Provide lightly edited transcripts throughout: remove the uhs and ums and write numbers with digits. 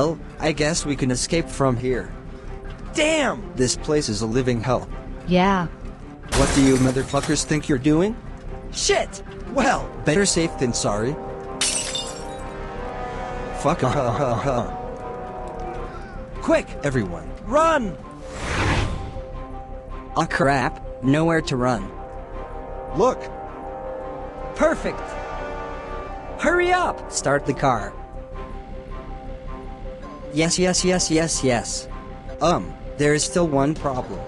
Well, I guess we can escape from here. Damn! This place is a living hell. Yeah. What do you motherfuckers think you're doing? Shit! Well, better safe than sorry. Fuck. Quick, everyone, run! Oh crap, nowhere to run. Look! Perfect! Hurry up! Start the car. Yes. There is still one problem.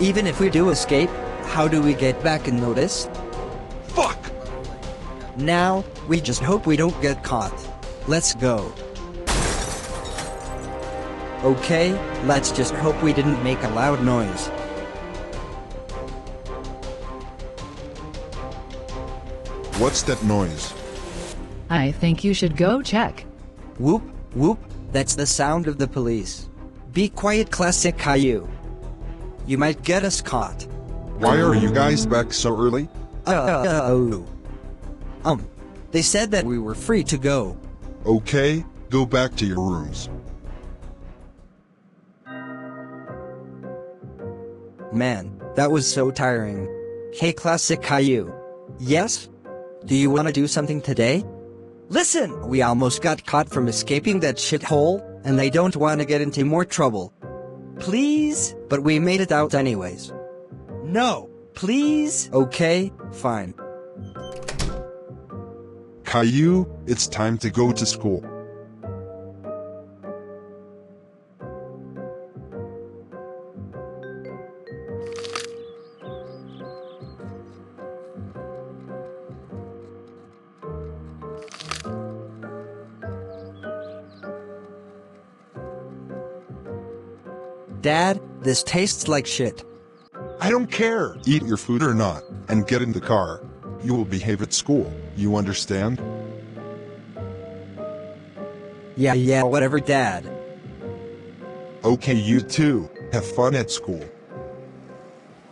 Even if we do escape, how do we get back and notice? Fuck! Now, we just hope we don't get caught. Let's go. Okay, let's just hope we didn't make a loud noise. What's that noise? I think you should go check. Whoop, whoop, that's the sound of the police. Be quiet, classic Caillou. You might get us caught. Why are you guys back so early? They said that we were free to go. Okay, go back to your rooms. Man, that was so tiring. Hey, classic Caillou. Yes? Do you want to do something today? Listen, we almost got caught from escaping that shithole, and I don't want to get into more trouble. Please? But we made it out anyways. No, please? Okay, fine. Caillou, it's time to go to school. Dad, this tastes like shit. I don't care. Eat your food or not, and get in the car. You will behave at school, you understand? Yeah, whatever, Dad. Okay, you too. Have fun at school.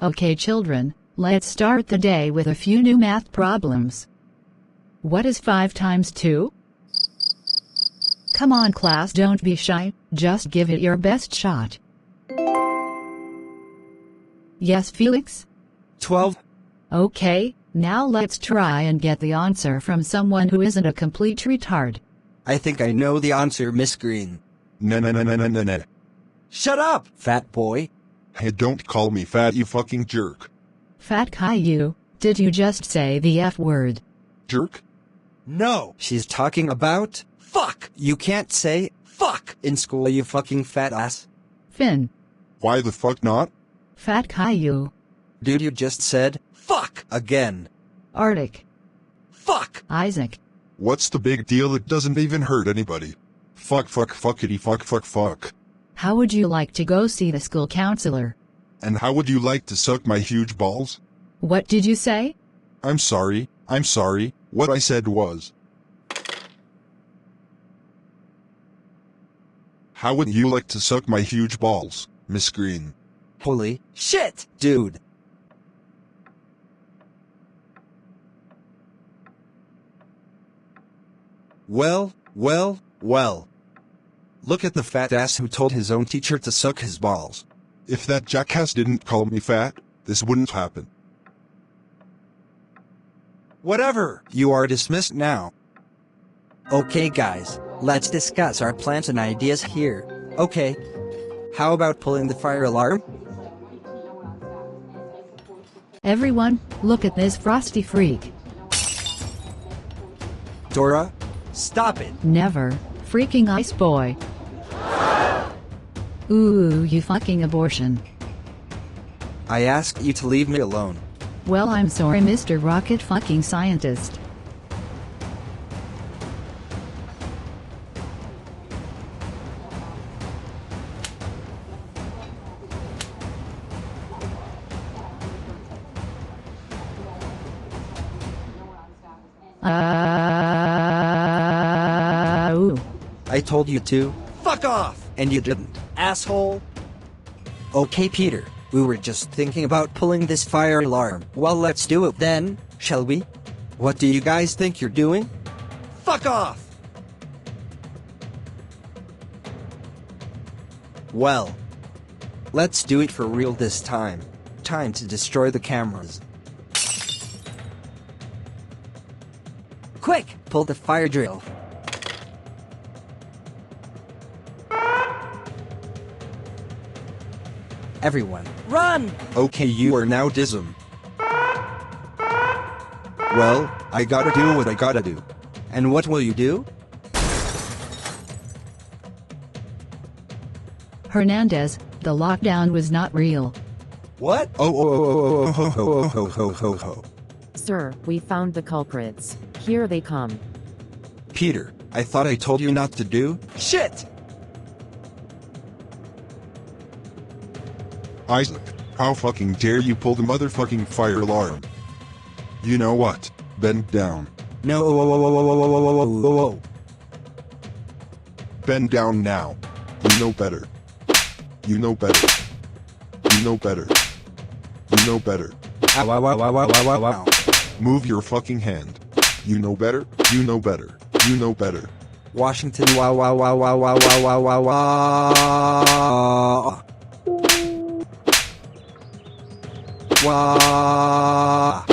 Okay children, let's start the day with a few new math problems. What is 5 times 2? Come on class, don't be shy, just give it your best shot. Yes, Felix? 12. Okay, now let's try and get the answer from someone who isn't a complete retard. I think I know the answer, Miss Green. No. Shut up, fat boy. Hey, don't call me fat, you fucking jerk. Fat Caillou, did you just say the F word? Jerk? No, she's talking about fuck. You can't say fuck in school, you fucking fat ass. Finn. Why the fuck not? Fat Caillou. Dude, you just said fuck again. Arctic. Fuck. Isaac. What's the big deal? It doesn't even hurt anybody. Fuckity fuck. How would you like to go see the school counselor? And how would you like to suck my huge balls? What did you say? I'm sorry. What I said was... How would you like to suck my huge balls, Miss Green? Holy shit, dude. Well. Look at the fat ass who told his own teacher to suck his balls. If that jackass didn't call me fat, this wouldn't happen. Whatever, you are dismissed now. Okay guys, let's discuss our plans and ideas here. Okay. How about pulling the fire alarm? Everyone, look at this frosty freak. Dora, stop it. Never, freaking ice boy. Ooh, you fucking abortion. I asked you to leave me alone. Well, I'm sorry, Mr. Rocket fucking scientist. Ooh. I told you to. Fuck off! And you didn't, asshole. Okay, Peter. We were just thinking about pulling this fire alarm. Well, let's do it then, shall we? What do you guys think you're doing? Fuck off! Well, let's do it for real this time. Time to destroy the cameras. Quick, pull the fire drill. Everyone, run! Okay, you are now dism. Well, I gotta do what I gotta do. And what will you do? Hernandez, the lockdown was not real. What? Oh, ho, ho, ho, ho, ho, ho. Sir, we found the culprits. Here they come. Peter, I thought I told you not to do. Shit! Isaac, how fucking dare you pull the motherfucking fire alarm? You know what? Bend down. No, whoa, whoa, whoa, whoa, whoa, whoa, whoa, whoa, whoa. Bend down now. You know better. You know better. You know better. You know better. Ow, ow, ow, ow, ow, ow, ow, ow. Move your fucking hand. You know better. You know better. You know better. Washington, wow, wow, wow, wow, wow, wow, wow, wow, wow. Wow.